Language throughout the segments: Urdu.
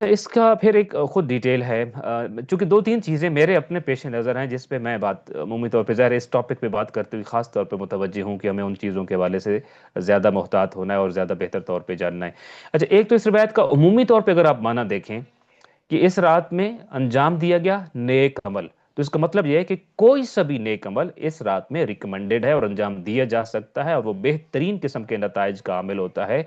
اس کا پھر ایک خود ڈیٹیل ہے، چونکہ دو تین چیزیں میرے اپنے پیش نظر ہیں جس پہ میں بات عمومی طور پہ ظاہر ہے اس ٹاپک پہ بات کرتے ہوئے خاص طور پہ متوجہ ہوں کہ ہمیں ان چیزوں کے حوالے سے زیادہ محتاط ہونا ہے اور زیادہ بہتر طور پہ جاننا ہے۔ اچھا، ایک تو اس روایت کا عمومی طور پہ اگر آپ معنی دیکھیں کہ اس رات میں انجام دیا گیا نیک عمل، تو اس کا مطلب یہ ہے کہ کوئی سا بھی نیک عمل اس رات میں ریکمنڈڈ ہے اور انجام دیا جا سکتا ہے، اور وہ بہترین قسم کے نتائج کا عامل ہوتا ہے۔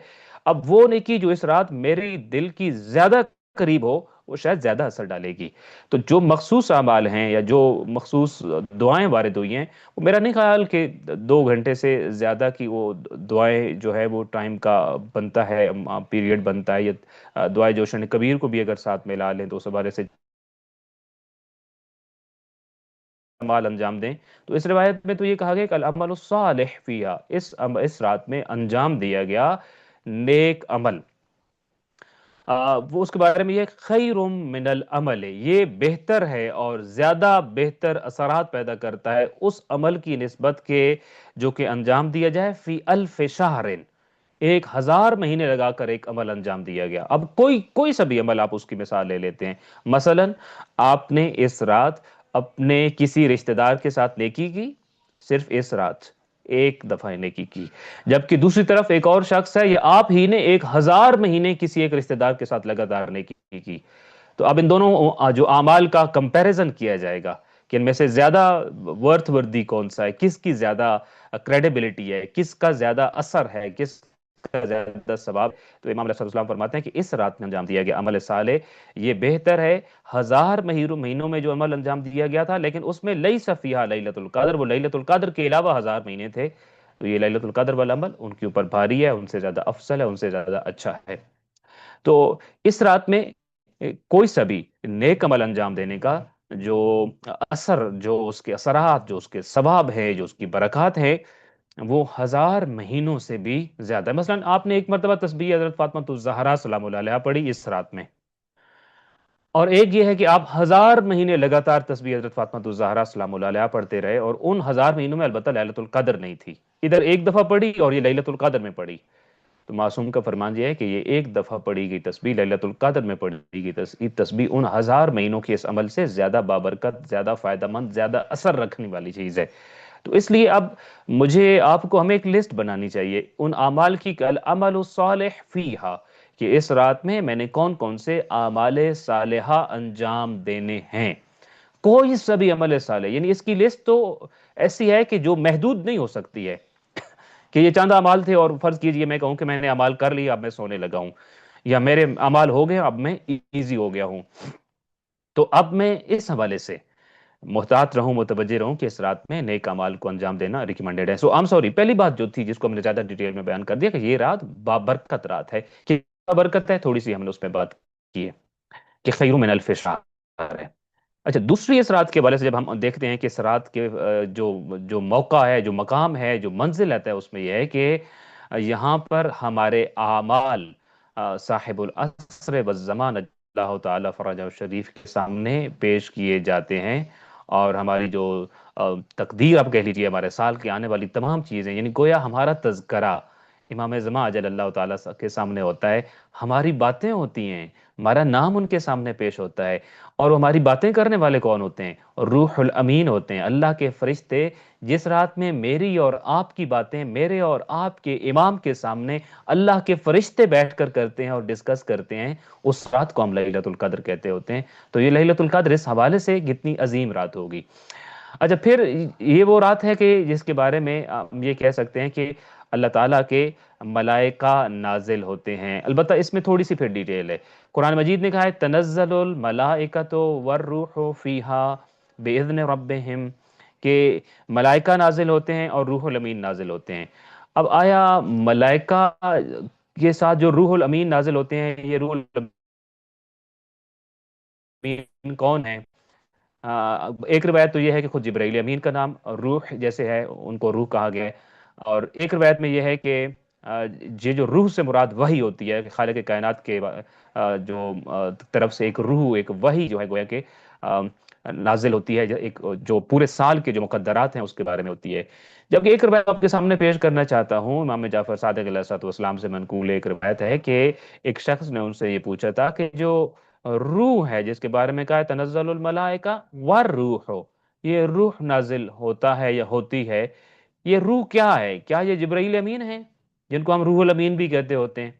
اب وہ نیکی جو اس رات میری دل کی زیادہ قریب ہو، وہ شاید زیادہ اثر ڈالے گی۔ تو جو مخصوص اعمال ہیں یا جو مخصوص دعائیں وارد ہوئی ہیں، وہ میرا نہیں خیال کہ 2 گھنٹے سے زیادہ کی وہ دعائیں جو ہے وہ ٹائم کا بنتا ہے، پیریڈ بنتا ہے، یا دعائے جوشن کبیر کو بھی اگر ساتھ ملا لیں تو اس حوالے سے اعمال انجام دیں۔ تو اس روایت میں تو یہ کہا گیا کہ العمل الصالح فیہا، اس رات میں انجام دیا گیا نیک عمل، وہ اس کے بارے میں یہ خیر من العمل، یہ بہتر ہے اور زیادہ بہتر اثرات پیدا کرتا ہے اس عمل کی نسبت کے جو کہ انجام دیا جائے فی الف شہر، 1000 مہینے لگا کر ایک عمل انجام دیا گیا۔ اب کوئی سا بھی عمل آپ اس کی مثال لے لیتے ہیں، مثلا آپ نے اس رات اپنے کسی رشتہ دار کے ساتھ نیکی کی، صرف اس رات ایک دفعہ نیکی کی، جبکہ دوسری طرف ایک اور شخص ہے، یہ آپ ہی نے 1000 مہینے کسی ایک رشتہ دار کے ساتھ لگاتار نیکی کی۔ تو اب ان دونوں جو اعمال کا کمپیریزن کیا جائے گا کہ ان میں سے زیادہ ورتھ وردی کون سا ہے، کس کی زیادہ کریڈیبلٹی ہے، کس کا زیادہ اثر ہے، کس کا زیادہ ثواب، تو امام علیہ السلام فرماتے ہیں کہ اس رات میں انجام دیا گیا عمل صالح یہ بہتر ہے 1000 مہینوں میں جو عمل انجام دیا گیا تھا، لیکن اس میں لیس فیہا لیلۃ القدر، وہ لیلۃ القدر کے علاوہ 1000 مہینے تھے، تو یہ لیلۃ القدر والا عمل ان کے اوپر بھاری ہے، ان سے زیادہ افضل ہے، ان سے زیادہ اچھا ہے۔ تو اس رات میں کوئی سا بھی نیک عمل انجام دینے کا جو اثر، جو اس کے اثرات، جو اس کے ثواب ہے، جو اس کی برکات ہے، وہ 1000 مہینوں سے بھی زیادہ ہے۔ مثلا آپ نے ایک مرتبہ تسبیح حضرت فاطمہ الزہرا سلام اللہ علیہا پڑھی اس رات میں، اور ایک یہ ہے کہ آپ 1000 مہینے لگاتار تسبیح حضرت فاطمہ الزہرا سلام اللہ علیہا پڑھتے رہے، اور ان 1000 مہینوں میں البتہ لیلۃ القدر نہیں تھی، ادھر ایک دفعہ پڑھی اور یہ لیلۃ القدر میں پڑھی، تو معصوم کا فرمان یہ ہے کہ یہ ایک دفعہ پڑھی گئی تسبیح، لیلۃ القدر میں پڑھی گئی تسبیح ان 1000 مہینوں کے اس عمل سے زیادہ بابرکت، زیادہ فائدہ مند، زیادہ اثر رکھنے والی چیز ہے۔ تو اس لیے اب مجھے آپ کو ہمیں ایک لسٹ بنانی چاہیے ان اعمال کی کہ العمل الصالح فیہا، کہ اس رات میں نے کون کون سے اعمال صالحہ انجام دینے ہیں، کوئی سا بھی عمل صالح، یعنی اس کی لسٹ تو ایسی ہے کہ جو محدود نہیں ہو سکتی ہے کہ یہ چند اعمال تھے اور فرض کیجئے میں کہوں کہ میں نے اعمال کر لی اب میں سونے لگا ہوں، یا میرے اعمال ہو گئے اب میں ایزی ہو گیا ہوں، تو اب میں اس حوالے سے محتاط رہوں، متوجہ رہوں کہ اس رات میں نیک اعمال کو انجام دینا ریکمینڈڈ ہے۔ سو سوری، پہلی بات جو تھی جس کو ہم نے زیادہ ڈیٹیل میں بیان کر دیا کہ یہ رات بابرکت رات ہے، کہ برکت ہے تھوڑی سی ہم نے اس میں بات کی ہے کہ خیر من الف شہر ہے۔ اچھا، دوسری اس رات کے حوالے سے جب ہم دیکھتے ہیں کہ اس رات کے جو جو موقع ہے، جو مقام ہے، جو منزل ہے اس میں یہ ہے کہ یہاں پر ہمارے اعمال صاحب العصر والزمان اللہ تعالیٰ فرجہ شریف کے سامنے پیش کیے جاتے ہیں، اور ہماری جو تقدیر آپ کہہ لیجیے، ہمارے سال کی آنے والی تمام چیزیں، یعنی گویا ہمارا تذکرہ امام زمان اجل اللہ تعالیٰ کے سامنے ہوتا ہے، ہماری باتیں ہوتی ہیں، ہمارا نام ان کے سامنے پیش ہوتا ہے، اور وہ ہماری باتیں کرنے والے کون ہوتے ہیں؟ روح الامین ہوتے ہیں، اللہ کے فرشتے، جس رات میں میری اور آپ کی باتیں میرے اور آپ کے امام کے سامنے اللہ کے فرشتے بیٹھ کر کرتے ہیں اور ڈسکس کرتے ہیں، اس رات کو ہم لیلۃ القدر کہتے ہوتے ہیں۔ تو یہ لیلۃ القدر اس حوالے سے کتنی عظیم رات ہوگی۔ اچھا، پھر یہ وہ رات ہے کہ جس کے بارے میں ہم یہ کہہ سکتے ہیں کہ اللہ تعالیٰ کے ملائکہ نازل ہوتے ہیں، البتہ اس میں تھوڑی سی پھر ڈیٹیل ہے۔ قرآن مجید نے کہا ہے تنزل الملائکۃ والروح فیہا باذن ربہم، کہ ملائکہ نازل ہوتے ہیں اور روح الامین نازل ہوتے ہیں۔ اب آیا ملائکہ کے ساتھ جو روح الامین نازل ہوتے ہیں، یہ روح الامین کون ہیں؟ ایک روایت تو یہ ہے کہ خود جبرائیل امین کا نام روح جیسے ہے، ان کو روح کہا گیا ہے، اور ایک روایت میں یہ ہے کہ یہ جو روح سے مراد وحی ہوتی ہے کہ خالق کائنات کے جو طرف سے ایک روح، ایک وحی جو ہے گویا کہ نازل ہوتی ہے، ایک جو پورے سال کے جو مقدرات ہیں اس کے بارے میں ہوتی ہے۔ جبکہ ایک روایت آپ کے سامنے پیش کرنا چاہتا ہوں، امام جعفر صادق علیہ الصلوۃ والسلام سے منقول ایک روایت ہے کہ ایک شخص نے ان سے یہ پوچھا تھا کہ جو روح ہے جس کے بارے میں کہا ہے تنزل الملائکہ والروح، یہ روح نازل ہوتا ہے یا ہوتی ہے، یہ روح کیا ہے؟ کیا یہ جبرائیل امین ہے جن کو ہم روح الامین بھی کہتے ہوتے ہیں؟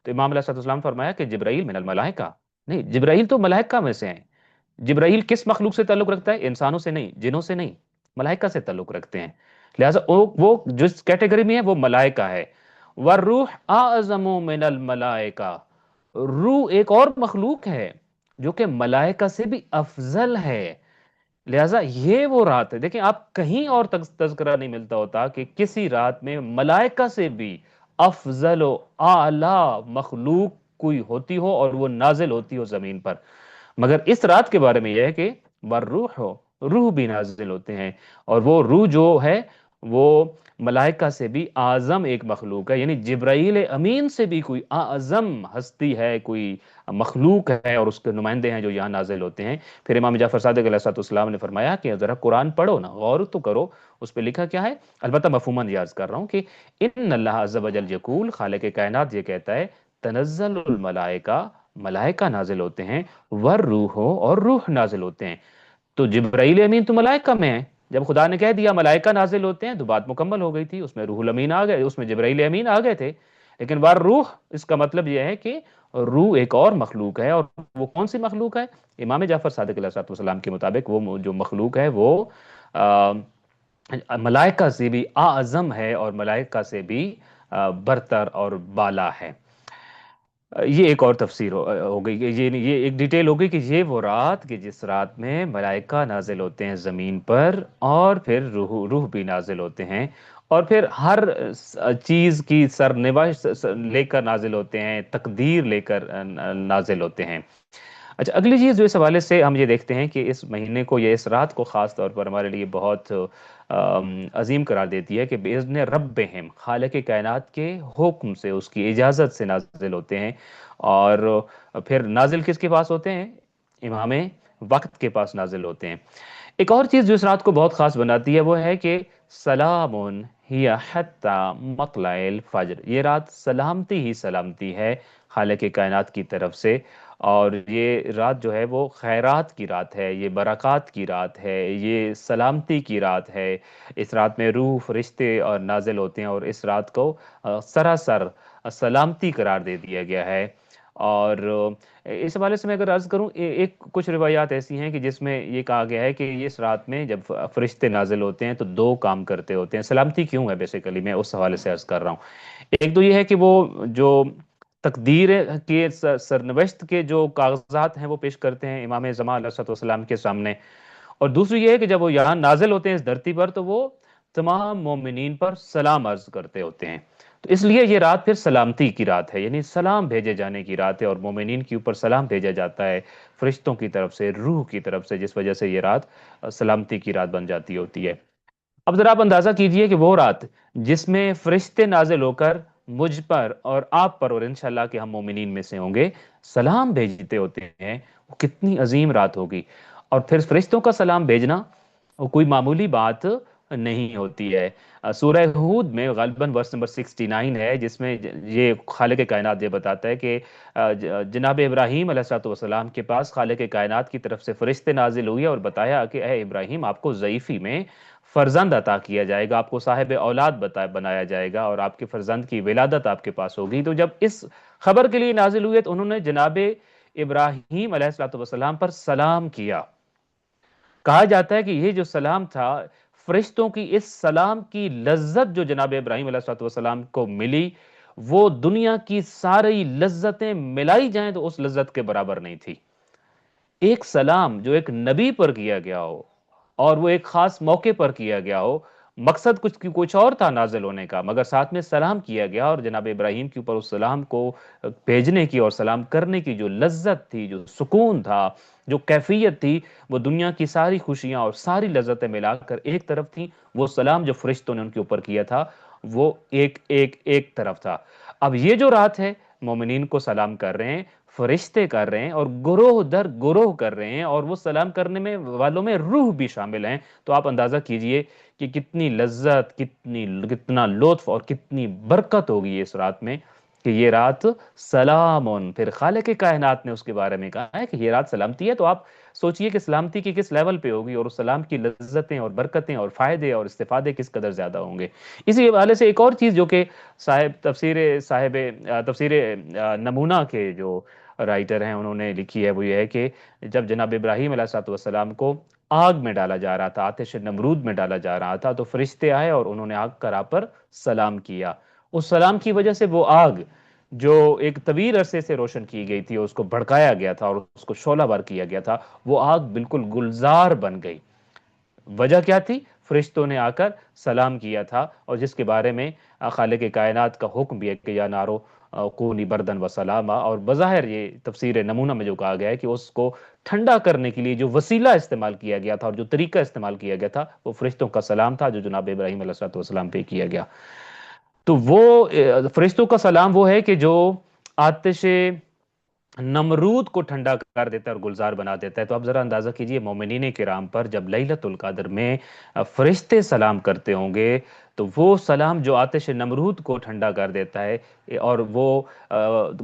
تو امام علیہ الصلوۃ والسلام فرمایا کہ جبرائیل من الملائکہ، نہیں، جبرائیل تو ملائکہ میں سے ہیں۔ جبرائیل کس مخلوق سے تعلق رکھتا ہے؟ انسانوں سے نہیں، جنوں سے نہیں، ملائکہ سے تعلق رکھتے ہیں۔ لہٰذا وہ جس کیٹیگری میں ہے وہ ملائکہ ہے۔ والروح اعظم من الملائکہ، روح ایک اور مخلوق ہے جو کہ ملائکہ سے بھی افضل ہے۔ لہٰذا یہ وہ رات ہے، دیکھیں آپ کہیں اور تذکرہ نہیں ملتا ہوتا کہ کسی رات میں ملائکہ سے بھی افضل و اعلیٰ مخلوق کوئی ہوتی ہو اور وہ نازل ہوتی ہو زمین پر، مگر اس رات کے بارے میں یہ ہے کہ والروح، روح بھی نازل ہوتے ہیں، اور وہ روح جو ہے وہ ملائکہ سے بھی اعظم ایک مخلوق ہے، یعنی جبرائیل امین سے بھی کوئی اعظم ہستی ہے، کوئی مخلوق ہے، اور اس کے نمائندے ہیں جو یہاں نازل ہوتے ہیں۔ پھر امام جعفر صادق علیہ الصلوۃ والسلام نے فرمایا کہ ذرا قرآن پڑھو نا، غور تو کرو اس پہ لکھا کیا ہے، البتہ مفہوماً یاد کر رہا ہوں کہ ان اللہ عز و جل یقول، خالق کائنات یہ کہتا ہے تنزل الملائکہ، ملائکہ نازل ہوتے ہیں، والروح، اور روح نازل ہوتے ہیں۔ تو جبرائیل امین تو ملائکہ میں ہے، جب خدا نے کہہ دیا ملائکہ نازل ہوتے ہیں تو بات مکمل ہو گئی تھی، اس میں روح الامین آ گئے، اس میں جبرائیل امین آ گئے تھے۔ لیکن والروح، اس کا مطلب یہ ہے کہ روح ایک اور مخلوق ہے، اور وہ کون سی مخلوق ہے؟ امام جعفر صادق علیہ السلام کے مطابق وہ جو مخلوق ہے وہ آ، ملائکہ سے بھی اعظم ہے اور ملائکہ سے بھی برتر اور بالا ہے۔ یہ ایک اور تفسیر ہو گئی، یہ ایک ڈیٹیل ہو گئی کہ یہ وہ رات کہ جس رات میں ملائکہ نازل ہوتے ہیں زمین پر، اور پھر روح بھی نازل ہوتے ہیں، اور پھر ہر چیز کی سرنوشت لے کر نازل ہوتے ہیں، تقدیر لے کر نازل ہوتے ہیں۔ اچھا، اگلی چیز جو اس حوالے سے ہم یہ دیکھتے ہیں کہ اس مہینے کو یا اس رات کو خاص طور پر ہمارے لیے بہت عظیم قرار دیتی ہے کہ بِإِذْنِ رَبِّهِمْ، خالق کائنات کے حکم سے، اس کی اجازت سے نازل ہوتے ہیں، اور پھر نازل کس کے پاس ہوتے ہیں؟ امام وقت کے پاس نازل ہوتے ہیں۔ ایک اور چیز جو اس رات کو بہت خاص بناتی ہے وہ ہے کہ سلام ہی حتی مطلع الفجر، یہ رات سلامتی ہی سلامتی ہے خالق کائنات کی طرف سے، اور یہ رات جو ہے وہ خیرات کی رات ہے، یہ برکات کی رات ہے، یہ سلامتی کی رات ہے۔ اس رات میں روح، فرشتے اور نازل ہوتے ہیں، اور اس رات کو سراسر سلامتی قرار دے دیا گیا ہے۔ اور اس حوالے سے میں اگر عرض کروں، ایک کچھ روایات ایسی ہیں کہ جس میں یہ کہا گیا ہے کہ اس رات میں جب فرشتے نازل ہوتے ہیں تو دو کام کرتے ہوتے ہیں۔ سلامتی کیوں ہے بیسیکلی میں اس حوالے سے عرض کر رہا ہوں۔ ایک تو یہ ہے کہ وہ جو تقدیر کے سرنوشت کے جو کاغذات ہیں وہ پیش کرتے ہیں امام زمان علیہ السلام کے سامنے، اور دوسری یہ ہے کہ جب وہ یہاں نازل ہوتے ہیں اس دھرتی پر تو وہ تمام مومنین پر سلام عرض کرتے ہوتے ہیں۔ تو اس لیے یہ رات پھر سلامتی کی رات ہے، یعنی سلام بھیجے جانے کی رات ہے، اور مومنین کے اوپر سلام بھیجا جاتا ہے فرشتوں کی طرف سے، روح کی طرف سے، جس وجہ سے یہ رات سلامتی کی رات بن جاتی ہوتی ہے۔ اب ذرا آپ اندازہ کیجئے کہ وہ رات جس میں فرشتے نازل ہو کر مجھ پر اور آپ پر، اور انشاءاللہ کہ ہم مومنین میں سے ہوں گے، سلام بھیجتے ہوتے ہیں، وہ کتنی عظیم رات ہوگی۔ اور پھر فرشتوں کا سلام بھیجنا وہ کوئی معمولی بات نہیں ہوتی ہے۔ سورہ ہود میں غالباً ورس نمبر 69 ہے، جس میں یہ خالق کائنات یہ بتاتا ہے کہ جناب ابراہیم علیہ السلام کے پاس خالق کائنات کی طرف سے فرشتے نازل ہوئے اور بتایا کہ اے ابراہیم، آپ کو ضعیفی میں فرزند عطا کیا جائے گا، آپ کو صاحب اولاد بنایا جائے گا، اور آپ کے فرزند کی ولادت آپ کے پاس ہوگی۔ تو جب اس خبر کے لیے نازل ہوئے تو انہوں نے جناب ابراہیم علیہ السلام پر سلام کیا۔ کہا جاتا ہے کہ یہ جو سلام تھا، فرشتوں کی اس سلام کی لذت جو جناب ابراہیم علیہ السلام کو ملی، وہ دنیا کی ساری لذتیں ملائی جائیں تو اس لذت کے برابر نہیں تھی۔ ایک سلام جو ایک نبی پر کیا گیا ہو، اور وہ ایک خاص موقع پر کیا گیا ہو، مقصد کچھ اور تھا نازل ہونے کا، مگر ساتھ میں سلام کیا گیا، اور جناب ابراہیم کے اوپر اس سلام کو بھیجنے کی اور سلام کرنے کی جو لذت تھی، جو سکون تھا، جو کیفیت تھی، وہ دنیا کی ساری خوشیاں اور ساری لذتیں ملا کر ایک طرف تھیں۔ وہ سلام جو فرشتوں نے ان کے اوپر کیا تھا، وہ ایک ایک ایک طرف تھا۔ اب یہ جو رات ہے، مومنین کو سلام کر رہے ہیں، فرشتے کر رہے ہیں، اور گروہ در گروہ کر رہے ہیں، اور وہ سلام کرنے میں والوں میں روح بھی شامل ہیں۔ تو آپ اندازہ کیجئے کہ کتنی لذت، کتنا لطف اور کتنی برکت ہوگی اس رات میں، کہ یہ رات سلامون، پھر خالق کائنات نے اس کے بارے میں کہا ہے کہ یہ رات سلامتی ہے۔ تو آپ سوچئے کہ سلامتی کی کس لیول پہ ہوگی، اور اس سلام کی لذتیں اور برکتیں اور فائدے اور استفادے کس قدر زیادہ ہوں گے۔ اسی حوالے سے ایک اور چیز جو کہ تفسیر نمونہ کے جو رائٹر ہیں انہوں نے لکھی ہے، وہ یہ ہے کہ جب جناب ابراہیم علیہ الصلوۃ والسلام کو آگ میں ڈالا جا رہا تھا، آتش نمرود میں ڈالا جا رہا تھا، تو فرشتے آئے اور انہوں نے آگ کر آپ پر سلام کیا۔ اس سلام کی وجہ سے وہ آگ جو ایک طویل عرصے سے روشن کی گئی تھی، اور اس کو بھڑکایا گیا تھا اور اس کو شعلہ بار کیا گیا تھا، وہ آگ بالکل گلزار بن گئی۔ وجہ کیا تھی؟ فرشتوں نے آ کر سلام کیا تھا، اور جس کے بارے میں خالق کائنات کا حکم بھی ہے کہ یا نارو کونی بردن و سلاما، اور بظاہر یہ تفسیر نمونہ میں جو کہا گیا ہے کہ اس کو ٹھنڈا کرنے کے لیے جو وسیلہ استعمال کیا گیا تھا اور جو طریقہ استعمال کیا گیا تھا، وہ فرشتوں کا سلام تھا جو جناب ابراہیم علیہ السلام پہ کیا گیا۔ تو وہ فرشتوں کا سلام وہ ہے کہ جو آتش نمرود کو ٹھنڈا کر دیتا ہے اور گلزار بنا دیتا ہے۔ تو اب ذرا اندازہ کیجئے مومنین کرام پر جب لیلۃ القدر میں فرشتے سلام کرتے ہوں گے، تو وہ سلام جو آتش نمرود کو ٹھنڈا کر دیتا ہے، اور وہ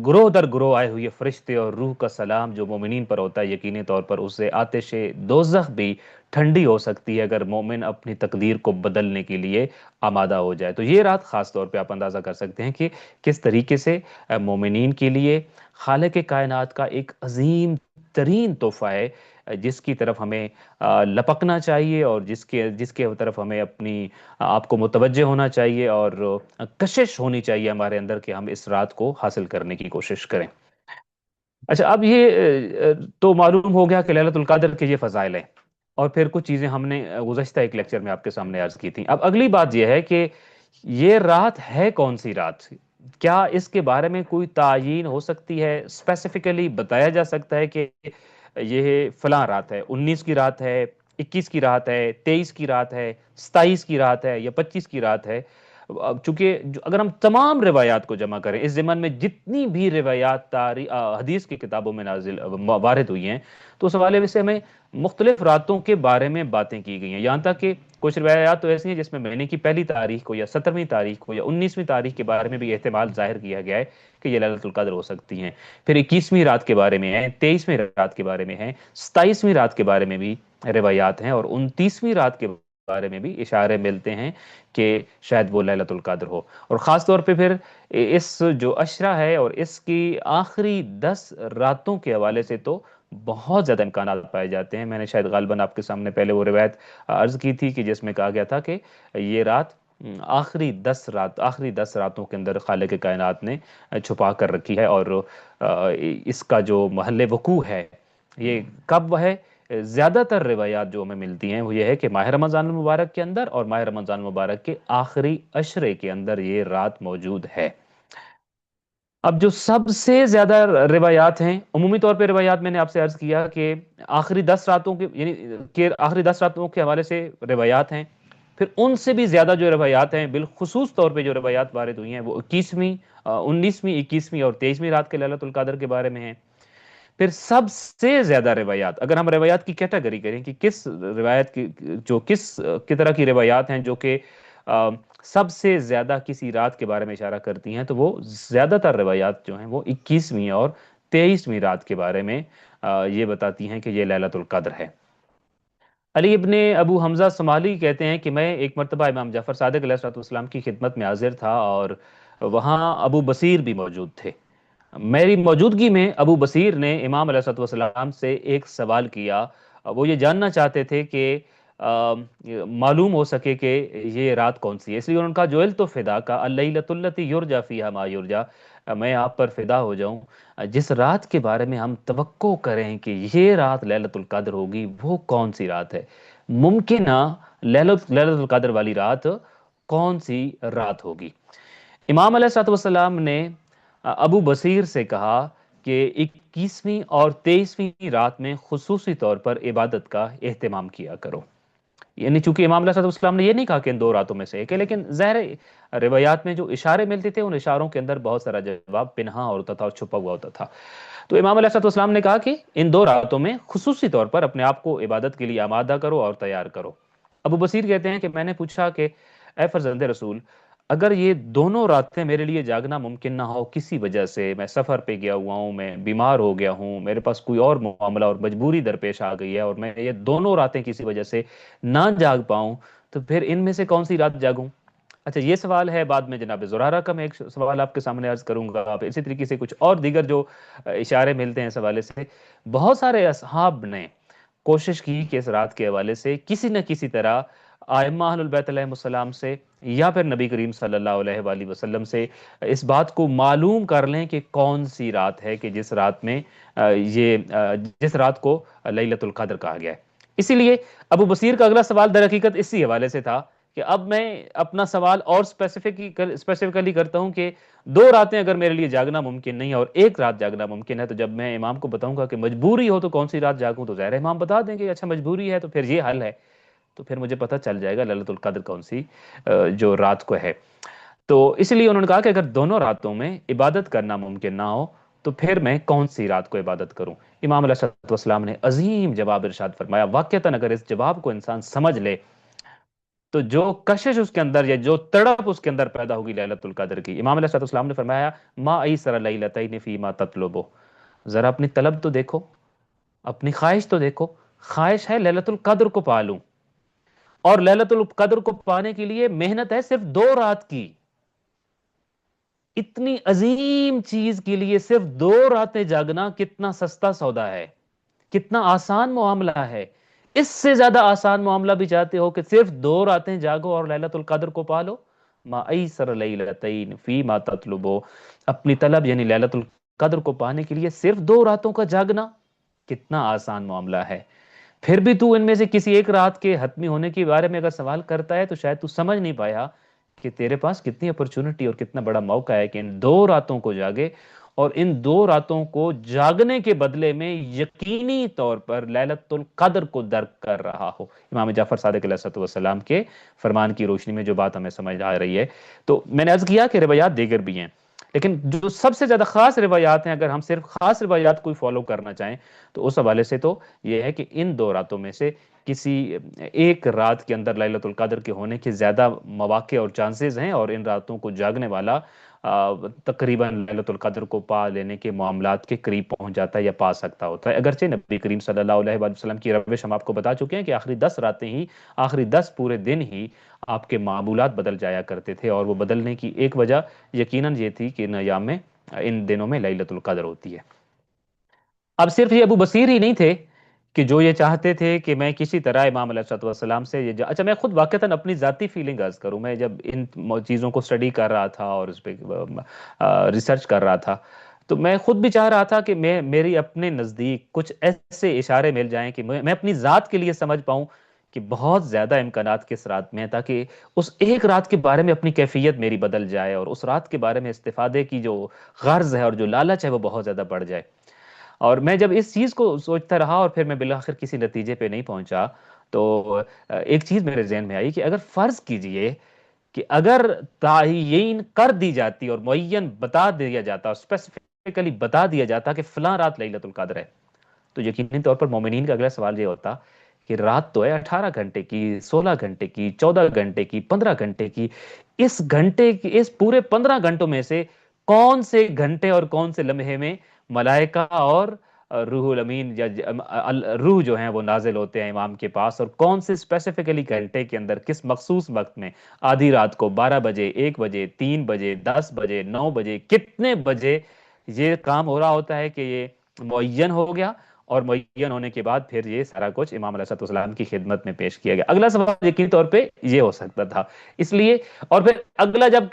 گروہ در گروہ آئے ہوئے فرشتے اور روح کا سلام جو مومنین پر ہوتا ہے، یقینی طور پر اس سے آتش دوزخ بھی ٹھنڈی ہو سکتی ہے اگر مومن اپنی تقدیر کو بدلنے کے لیے آمادہ ہو جائے۔ تو یہ رات خاص طور پہ آپ اندازہ کر سکتے ہیں کہ کس طریقے سے مومنین کے لیے خالق کائنات کا ایک عظیم ترین تحفہ ہے، جس کی طرف ہمیں لپکنا چاہیے، اور جس کے طرف ہمیں اپنی آپ کو متوجہ ہونا چاہیے، اور کشش ہونی چاہیے ہمارے اندر کہ ہم اس رات کو حاصل کرنے کی کوشش کریں۔ اچھا، اب یہ تو معلوم ہو گیا کہ لیلۃ القدر کے یہ فضائل ہیں، اور پھر کچھ چیزیں ہم نے گزشتہ ایک لیکچر میں آپ کے سامنے عرض کی تھیں۔ اب اگلی بات یہ ہے کہ یہ رات ہے کون سی رات؟ کیا اس کے بارے میں کوئی تعیین ہو سکتی ہے؟ اسپیسیفکلی بتایا جا سکتا ہے کہ یہ فلاں رات ہے، 19 کی رات ہے، 21 کی رات ہے، 23 کی رات ہے، 27 کی رات ہے، یا 25 کی رات ہے؟ چونکہ اگر ہم تمام روایات کو جمع کریں، اس ضمن میں جتنی بھی روایات حدیث کی کتابوں میں نازل وارد ہوئی ہیں، تو اس حوالے سے ہمیں مختلف راتوں کے بارے میں باتیں کی گئی ہیں، یہاں تک کہ کچھ روایات تو ایسی ہیں جس میں مہینے کی پہلی تاریخ کو یا 17ویں تاریخ کو یا 19ویں تاریخ کے بارے میں بھی احتمال ظاہر کیا گیا ہے کہ یہ لیلۃ القدر ہو سکتی ہیں۔ پھر 21ویں رات کے بارے میں ہیں، 23ویں رات کے بارے میں ہیں، 27ویں رات کے بارے میں بھی روایات ہیں، اور 29ویں رات کے بارے میں بھی اشارے ملتے ہیں کہ شاید وہ لیلۃ القدر ہو۔ اور خاص طور پہ پھر اس جو عشرہ ہے اور اس کی آخری 10 راتوں کے حوالے سے تو بہت زیادہ امکانات پائے جاتے ہیں۔ میں نے شاید غالباً آپ کے سامنے پہلے وہ روایت عرض کی تھی کہ جس میں کہا گیا تھا کہ یہ رات آخری 10 راتوں کے اندر خالق کائنات نے چھپا کر رکھی ہے، اور اس کا جو محل وقوع ہے یہ کب ہے؟ زیادہ تر روایات جو ہمیں ملتی ہیں وہ یہ ہے کہ ماہ رمضان المبارک کے اندر اور ماہ رمضان المبارک کے آخری عشرے کے اندر یہ رات موجود ہے۔ اب جو سب سے زیادہ روایات ہیں، عمومی طور پہ روایات میں نے آپ سے عرض کیا کہ آخری 10 راتوں کے یعنی کہ آخری 10 راتوں کے حوالے سے روایات ہیں، پھر ان سے بھی زیادہ جو روایات ہیں، بالخصوص طور پہ جو روایات وارد ہوئی ہیں وہ 19ویں 21ویں اور 23ویں رات کے لیلۃ القدر کے بارے میں ہیں۔ پھر سب سے زیادہ روایات، اگر ہم روایات کی کیٹیگری کریں کہ کس روایت کی جو کس کی طرح کی روایات ہیں جو کہ سب سے زیادہ کسی رات کے بارے میں اشارہ کرتی ہیں، تو وہ زیادہ تر روایات جو ہیں وہ 21ویں اور 23ویں رات کے بارے میں یہ بتاتی ہیں کہ یہ لیلۃ القدر ہے۔ علی ابن ابو حمزہ سمالی کہتے ہیں کہ میں ایک مرتبہ امام جعفر صادق علیہ السلام کی خدمت میں حاضر تھا، اور وہاں ابو بصیر بھی موجود تھے۔ میری موجودگی میں ابو بصیر نے امام علیہ السلام سے ایک سوال کیا۔ وہ یہ جاننا چاہتے تھے کہ معلوم ہو سکے کہ یہ رات کون سی ہے، اس لیے انہوں نے کہا جوئل تو فدا کا اللیلۃ التی یرجا فیہا ما یرجا، میں آپ پر فدا ہو جاؤں جس رات کے بارے میں ہم توقع کریں کہ یہ رات لیلۃ القدر ہوگی، وہ کون سی رات ہے؟ ممکنہ لیلۃ القدر والی رات کون سی رات ہوگی؟ امام علیہ السلام نے ابو بصیر سے کہا کہ 21ویں اور 23ویں رات میں خصوصی طور پر عبادت کا اہتمام کیا کرو۔ یعنی چونکہ امام علیہ السلام نے یہ نہیں کہا کہ ان دو راتوں میں سے ایک ہے، لیکن ظاہر ہے روایات میں جو اشارے ملتے تھے ان اشاروں کے اندر بہت سارا جواب پنہاں ہوتا تھا اور چھپا ہوا ہوتا تھا۔ تو امام علیہ السلام نے کہا کہ ان دو راتوں میں خصوصی طور پر اپنے آپ کو عبادت کے لیے آمادہ کرو اور تیار کرو۔ ابو بصیر کہتے ہیں کہ میں نے پوچھا کہ اے فرزند رسول، اگر یہ دونوں راتیں میرے لیے جاگنا ممکن نہ ہو، کسی وجہ سے میں سفر پہ گیا ہوا ہوں، میں بیمار ہو گیا ہوں، میرے پاس کوئی اور معاملہ اور مجبوری درپیش آ گئی ہے اور میں یہ دونوں راتیں کسی وجہ سے نہ جاگ پاؤں، تو پھر ان میں سے کون سی رات جاگوں؟ اچھا یہ سوال ہے، بعد میں جناب زرارہ کا میں ایک سوال آپ کے سامنے عرض کروں گا، اسی طریقے سے کچھ اور دیگر جو اشارے ملتے ہیں اس حوالے سے۔ بہت سارے اصحاب نے کوشش کی کہ اس رات کے حوالے سے کسی نہ کسی طرح ائمہ اہل البیت علیہ السلام سے یا پھر نبی کریم صلی اللہ علیہ وآلہ وسلم سے اس بات کو معلوم کر لیں کہ کون سی رات ہے کہ جس رات میں جس رات کو لیلۃ القدر کہا گیا ہے۔ اسی لیے ابو بصیر کا اگلا سوال در حقیقت اسی حوالے سے تھا کہ اب میں اپنا سوال اور اسپیسیفکلی کرتا ہوں کہ دو راتیں اگر میرے لیے جاگنا ممکن نہیں ہے اور ایک رات جاگنا ممکن ہے، تو جب میں امام کو بتاؤں گا کہ مجبوری ہو تو کون سی رات جاگوں، تو ظاہر ہے امام بتا دیں گے اچھا مجبوری ہے تو پھر یہ حل ہے، تو پھر مجھے پتہ چل جائے گا للت القدر کون سی جو رات کو ہے۔ تو اس لیے انہوں نے کہا کہ اگر دونوں راتوں میں عبادت کرنا ممکن نہ ہو تو پھر میں کون سی رات کو عبادت کروں؟ امام علیہ السلام نے عظیم جواب ارشاد فرمایا، واقعتاً اگر اس جواب کو انسان سمجھ لے تو جو کشش اس کے اندر یا جو تڑپ اس کے اندر پیدا ہوگی لیلت القدر کی، امام علیہ السلام نے فرمایا ما ایسر لیلتین فیما تطلبو، ذرا اپنی طلب تو دیکھو، اپنی خواہش تو دیکھو، خواہش ہے لیلت القدر کو پالوں، اور لیلت القدر کو پانے کے لیے محنت ہے صرف 2 رات کی۔ اتنی عظیم چیز کے لیے صرف 2 راتیں جاگنا کتنا سستا سودا ہے، کتنا آسان معاملہ ہے۔ اس سے زیادہ آسان معاملہ بھی چاہتے ہو کہ صرف 2 راتیں جاگو اور لیلت القدر کو پالو؟ ما ایسر لیلتین فی ما تطلبو، اپنی طلب یعنی لیلت القدر کو پانے کے لیے صرف 2 راتوں کا جاگنا کتنا آسان معاملہ ہے۔ پھر بھی تو ان میں سے کسی ایک رات کے حتمی ہونے کے بارے میں اگر سوال کرتا ہے تو شاید تو سمجھ نہیں پایا کہ تیرے پاس کتنی اپرچونٹی اور کتنا بڑا موقع ہے کہ ان 2 راتوں کو جاگے، اور ان 2 راتوں کو جاگنے کے بدلے میں یقینی طور پر لیلت القدر کو درک کر رہا ہو۔ امام جعفر صادق علیہ السلام کے فرمان کی روشنی میں جو بات ہمیں سمجھ آ رہی ہے، تو میں نے عرض کیا کہ روایات دیگر بھی ہیں، لیکن جو سب سے زیادہ خاص روایات ہیں، اگر ہم صرف خاص روایات کو ہی فالو کرنا چاہیں تو اس حوالے سے تو یہ ہے کہ ان 2 راتوں میں سے کسی ایک رات کے اندر لیلت القدر کے ہونے کے زیادہ مواقع اور چانسز ہیں، اور ان راتوں کو جاگنے والا تقریباً لیلت القدر کو پا لینے کے معاملات کے قریب پہنچ جاتا ہے یا پا سکتا ہوتا ہے۔ اگرچہ نبی کریم صلی اللہ علیہ وآلہ وسلم کی روش ہم آپ کو بتا چکے ہیں کہ آخری 10 راتیں ہی، آخری 10 پورے دن ہی آپ کے معمولات بدل جایا کرتے تھے، اور وہ بدلنے کی ایک وجہ یقیناً یہ تھی کہ ان ایام میں، ان دنوں میں لیلت القدر ہوتی ہے۔ اب صرف یہ ابو بصیر ہی نہیں تھے کہ جو یہ چاہتے تھے کہ میں کسی طرح امام علیہ السلام سے اچھا میں خود واقعتاً اپنی ذاتی فیلنگ عرض کروں، میں جب ان چیزوں کو سٹڈی کر رہا تھا اور اس پہ ریسرچ کر رہا تھا، تو میں خود بھی چاہ رہا تھا کہ میری اپنے نزدیک کچھ ایسے اشارے مل جائیں کہ میں اپنی ذات کے لیے سمجھ پاؤں کہ بہت زیادہ امکانات کس رات میں ہیں، تاکہ اس ایک رات کے بارے میں اپنی کیفیت میری بدل جائے اور اس رات کے بارے میں استفادے کی جو غرض ہے اور جو لالچ ہے وہ بہت زیادہ بڑھ جائے۔ اور میں جب اس چیز کو سوچتا رہا اور پھر میں بالآخر کسی نتیجے پہ نہیں پہنچا، تو ایک چیز میرے ذہن میں آئی کہ اگر فرض کیجئے کہ اگر تعیین کر دی جاتی اور معین بتا دیا جاتا، اسپیسیفکلی بتا دیا جاتا کہ فلاں رات لیلت القدر ہے، تو یقینی طور پر مومنین کا اگلا سوال یہ ہوتا کہ رات تو ہے 18 گھنٹے کی، 16 گھنٹے کی، 14 گھنٹے کی، 15 گھنٹے کی، اس پورے 15 گھنٹوں میں سے کون سے گھنٹے اور کون سے لمحے میں ملائکہ اور روح الامین یا روح جو ہیں وہ نازل ہوتے ہیں امام کے پاس، اور کون سے اسپیسیفکلی گھنٹے کے اندر کس مخصوص وقت میں، آدھی رات کو، 12 بجے، 1 بجے، 3 بجے، 10 بجے، 9 بجے، کتنے بجے یہ کام ہو رہا ہوتا ہے کہ یہ معین ہو گیا، اور معین ہونے کے بعد پھر یہ سارا کچھ امام علیہ السلام کی خدمت میں پیش کیا گیا۔ اگلا سوال یقینی طور پہ یہ ہو سکتا تھا، اس لیے اور پھر اگلا جب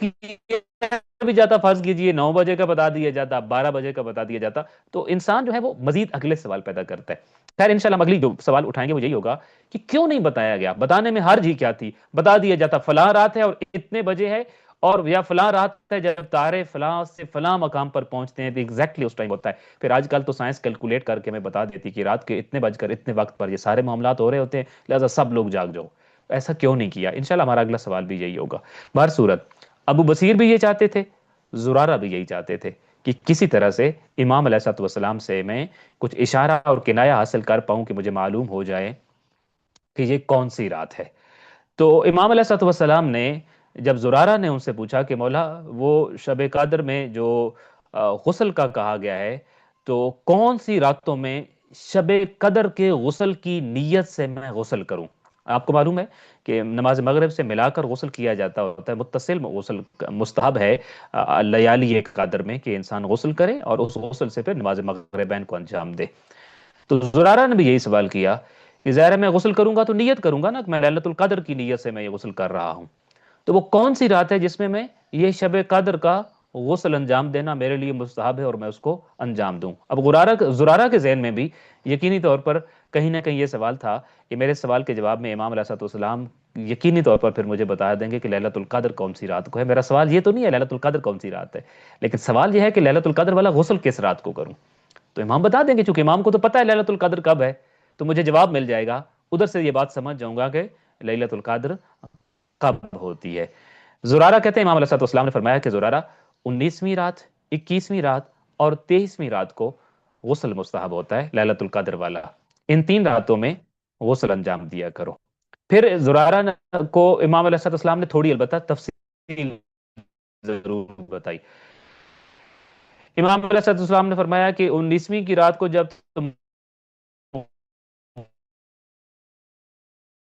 بھی جاتا، فرض کیجئے 9 بجے کا بتا دیا جاتا، 12 بجے کا بتا دیا جاتا، تو انسان جو ہے وہ مزید اگلے سوال پیدا کرتا ہے۔ خیر انشاءاللہ ہم اگلی جو سوال اٹھائیں گے وہ یہی ہوگا کہ کیوں نہیں بتایا گیا، بتانے میں حرج ہی کیا تھی؟ بتا دیا جاتا فلاں رات ہے اور اتنے بجے ہے، اور یا فلاں رات ہے جب تارے فلاں سے فلاں مقام پر پہنچتے ہیں تو ایگزیکٹلی اس ٹائم ہوتا ہے۔ پھر آج کل تو سائنس کیلکولیٹ کر کے ہمیں بتا دیتی کہ رات کے اتنے بج کر اتنے وقت پر یہ سارے معاملات ہو رہے ہوتے ہیں، لہٰذا سب لوگ جاگ جاؤ۔ ایسا کیوں نہیں کیا؟ انشاءاللہ ہمارا اگلا سوال بھی یہی ہوگا۔ بہر صورت ابو بصیر بھی یہ چاہتے تھے، زرارہ بھی یہی چاہتے تھے کہ کسی طرح سے امام علیہ الصلوۃ والسلام سے میں کچھ اشارہ اور کنایہ حاصل کر پاؤں کہ مجھے معلوم ہو جائے کہ یہ کون سی رات ہے۔ تو امام علیہ الصلوۃ والسلام نے جب زرارہ نے ان سے پوچھا کہ مولا وہ شب قدر میں جو غسل کا کہا گیا ہے، تو کون سی راتوں میں شب قدر کے غسل کی نیت سے میں غسل کروں؟ آپ کو معلوم ہے کہ نماز مغرب سے ملا کر غسل کیا جاتا ہوتا ہے، متصل غسل مستحب ہے لیالی قدر میں کہ انسان غسل کرے اور اس غسل سے پھر نماز مغربین کو انجام دے۔ تو زرارہ نے بھی یہی سوال کیا کہ ظاہر ہے میں غسل کروں گا تو نیت کروں گا نا کہ میں ليلۃ القدر کی نیت سے میں یہ غسل کر رہا ہوں، تو وہ کون سی رات ہے جس میں یہ شب قدر کا غسل انجام دینا میرے لیے مستحب ہے اور میں اس کو انجام دوں؟ اب زرارہ کے ذہن میں بھی یقینی طور پر کہیں نہ کہیں یہ سوال تھا کہ میرے سوال کے جواب میں امام علیہ الصلوۃ والسلام یقینی طور پر پھر مجھے بتا دیں گے کہ ليلۃ القدر کون سی رات کو ہے۔ میرا سوال یہ تو نہیں ہے ليلۃ القدر کون سی رات ہے، لیکن سوال یہ ہے کہ ليلۃ القدر والا غسل کس رات کو کروں؟ تو امام بتا دیں گے، چونکہ امام کو تو پتہ ہے ليلۃ القدر کب ہے، تو مجھے جواب مل جائے گا، ادھر سے یہ بات سمجھ جاؤں گا کہ ليلۃ القدر کب ہوتی ہے۔ زرارہ کہتے ہیں امام علیہ الصلوۃ والسلام نے فرمایا کہ زرارہ 19ویں رات، 21ویں رات اور 23ویں رات کو غسل مستحب ہوتا ہے ليلۃ القدر والا، ان 3 راتوں میں غسل انجام دیا کرو۔ پھر زرارہ کو امام علیہ الصلوۃ والسلام نے تھوڑی البتہ تفصیل ضرور بتائی۔ امام علیہ الصلوۃ والسلام نے فرمایا کہ 19ویں کی رات کو جب تم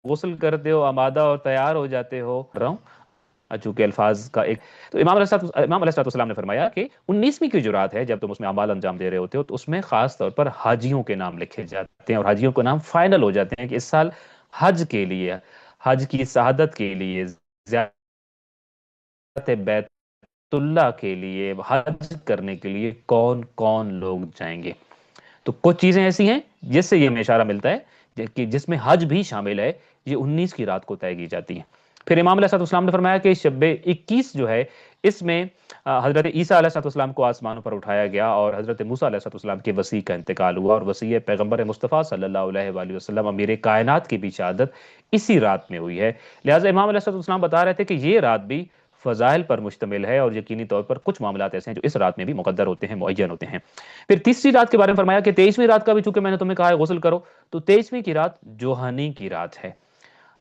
غسل کرتے ہو، آمادہ اور تیار ہو جاتے ہو رہا ہوں چونکہ الفاظ کا ایک، تو امام علیہ السلام نے فرمایا کہ 19ویں کی جو رات ہے جب تم اس میں اعمال انجام دے رہے ہوتے ہو تو اس میں خاص طور پر حاجیوں کے نام لکھے جاتے ہیں اور حاجیوں کے نام فائنل ہو جاتے ہیں کہ اس سال حج کے لیے، حج کی سعادت کے لیے، زیارت بیت اللہ کے لیے، حج کرنے کے لیے کون کون لوگ جائیں گے۔ تو کچھ چیزیں ایسی ہیں جس سے یہ ہمیں اشارہ ملتا ہے کہ جس میں حج بھی شامل ہے، یہ 19 کی رات کو طے کی جاتی ہیں۔ پھر امام علیہ السلام نے فرمایا کہ شب 21 جو ہے اس میں حضرت عیسیٰ علیہ السلام کو آسمانوں پر اٹھایا گیا اور حضرت موسیٰ علیہ السلام کے وصی کا انتقال ہوا، اور وصی پیغمبر مصطفیٰ صلی اللہ علیہ وآلہ وسلم امیر کائنات کی بھی شہادت اسی رات میں ہوئی ہے۔ لہٰذا امام علیہ السلام بتا رہے تھے کہ یہ رات بھی فضائل پر مشتمل ہے اور یقینی طور پر کچھ معاملات ایسے ہیں جو اس رات میں بھی مقدر ہوتے ہیں، معین ہوتے ہیں۔ پھر تیسری رات کے بارے میں فرمایا کہ 23ویں رات کا بھی چونکہ میں نے تمہیں کہا ہے غسل کرو، تو 23ویں کی رات جوہانی کی رات ہے۔